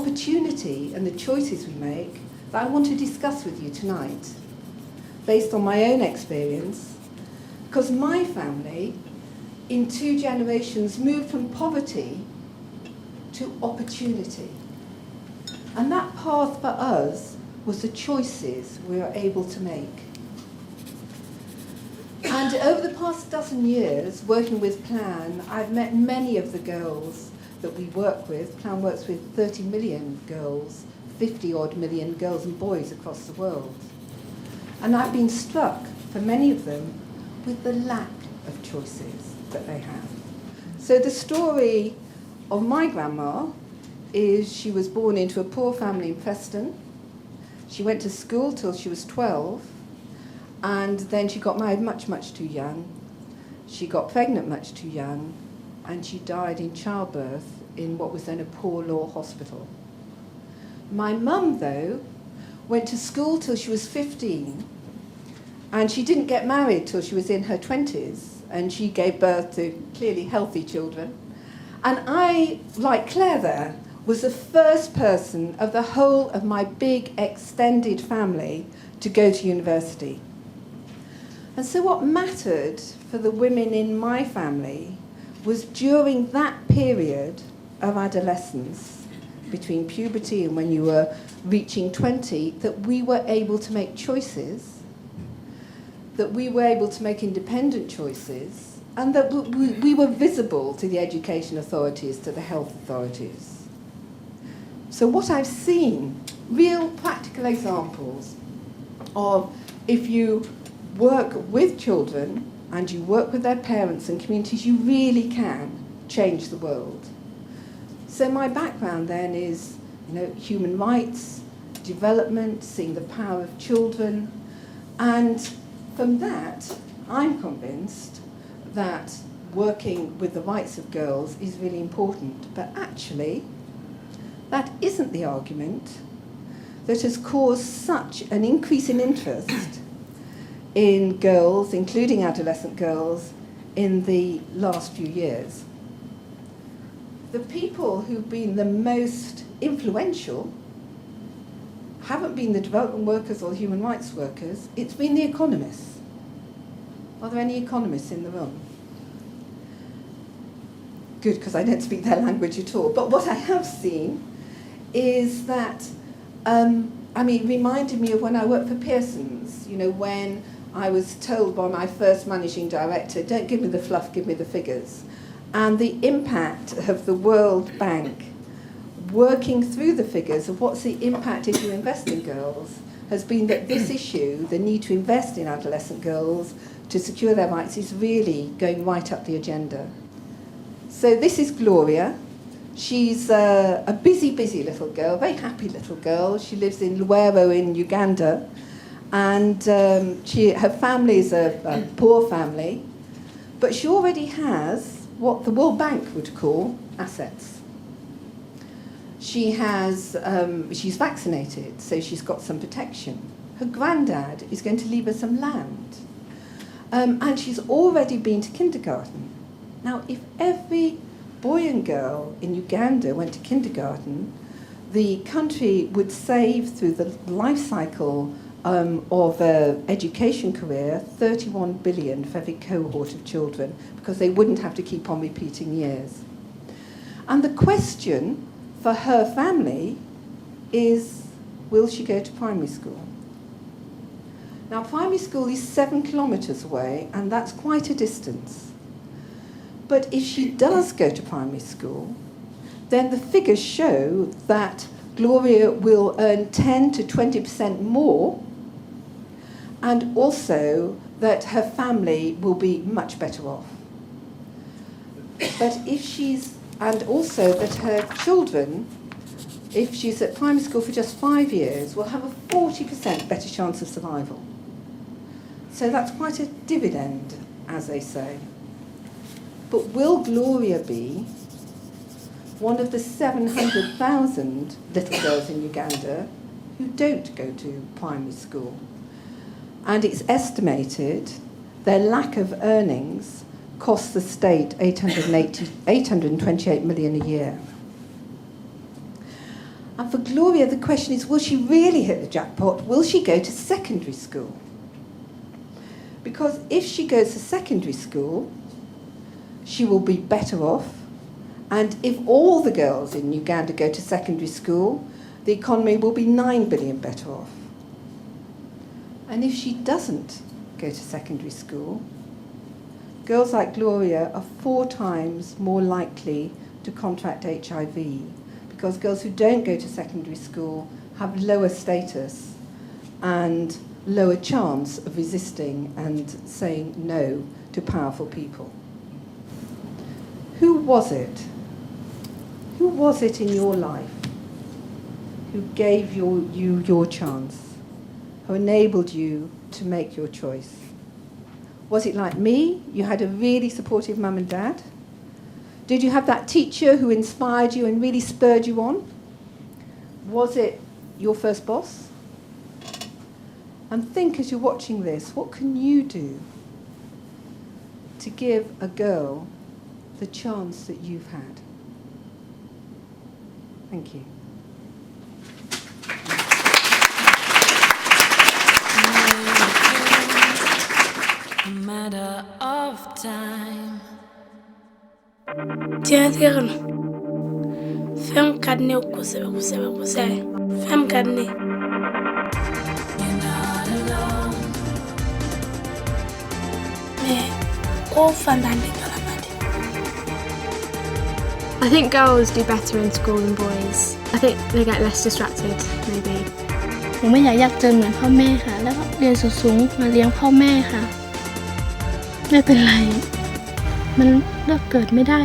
opportunity and the choices we make that I want to discuss with you tonight, based on my own experience, because my family, in 2 generations, moved from poverty to opportunity. And that path for us was the choices we were able to make. And over the past dozen years, working with Plan, I've met many of the girls that we work with. Plan works with 30 million girls, 50-odd million girls and boys across the world. And I've been struck, for many of them, with the lack of choices that they have. So the story of my grandma is she was born into a poor family in Preston. She went to school till she was 12, and then she got married much, much too young. She got pregnant much too young, and she died in childbirth in what was then a poor law hospital. My mum, though, went to school till she was 15, and she didn't get married till she was in her 20s, and she gave birth to clearly healthy children. And I, like Claire there, was the first person of the whole of my big extended family to go to university. And so what mattered for the women in my family was during that period of adolescence, between puberty and when you were reaching 20, that we were able to make choices, that we were able to make independent choices, and that we were visible to the education authorities, to the health authorities. So what I've seen, real practical examples of if you work with children and you work with their parents and communities, you really can change the world. So my background then is, human rights, development, seeing the power of children, and from that, I'm convinced that working with the rights of girls is really important. But actually, that isn't the argument that has caused such an increase in interest in girls, including adolescent girls, in the last few years. The people who've been the most influential haven't been the development workers or the human rights workers, it's been the economists. Are there any economists in the room? Good, because I don't speak their language at all. But what I have seen is that, it reminded me of when I worked for Pearson's, when I was told by my first managing director, don't give me the fluff, give me the figures. And the impact of the World Bank working through the figures of what's the impact if you invest in girls has been that this issue, the need to invest in adolescent girls to secure their rights, is really going right up the agenda. So this is Gloria. She's a busy little girl, very happy little girl. She lives in Luweero in Uganda, and her family is a poor family, but she already has what the World Bank would call assets. She's vaccinated, so she's got some protection. Her granddad is going to leave her some land, and she's already been to kindergarten. Now, if every boy and girl in Uganda went to kindergarten, the country would save, through the life cycle of an education career, 31 billion for every cohort of children, because they wouldn't have to keep on repeating years. And the question for her family is, will she go to primary school? Now, primary school is 7 kilometres away, and that's quite a distance. But if she does go to primary school, then the figures show that Gloria will earn 10 to 20% more, and also that her family will be much better off. But and also that her children, if she's at primary school for just 5 years, will have a 40% better chance of survival. So that's quite a dividend, as they say. But will Gloria be one of the 700,000 little girls in Uganda who don't go to primary school? And it's estimated their lack of earnings costs the state 828 million a year. And for Gloria, the question is, will she really hit the jackpot? Will she go to secondary school? Because if she goes to secondary school, she will be better off. And if all the girls in Uganda go to secondary school, the economy will be 9 billion better off. And if she doesn't go to secondary school, girls like Gloria are 4 times more likely to contract HIV, because girls who don't go to secondary school have lower status and lower chance of resisting and saying no to powerful people. Who was it? Who was it in your life who gave you your chance, who enabled you to make your choice? Was it like me? You had a really supportive mum and dad? Did you have that teacher who inspired you and really spurred you on? Was it your first boss? And think, as you're watching this, what can you do to give a girl the chance that you've had? Thank you. A matter of time. Tiens, femme cadne au cousin, femme cadne. I think girls do better in school than boys. I think they get less distracted, maybe. ผมไม่อยากเจอเหมือนพ่อแม่ค่ะแล้วก็เรียนสูงๆมาเลี้ยงพ่อแม่ค่ะไม่เป็นไรมันเลือกเกิดไม่ได้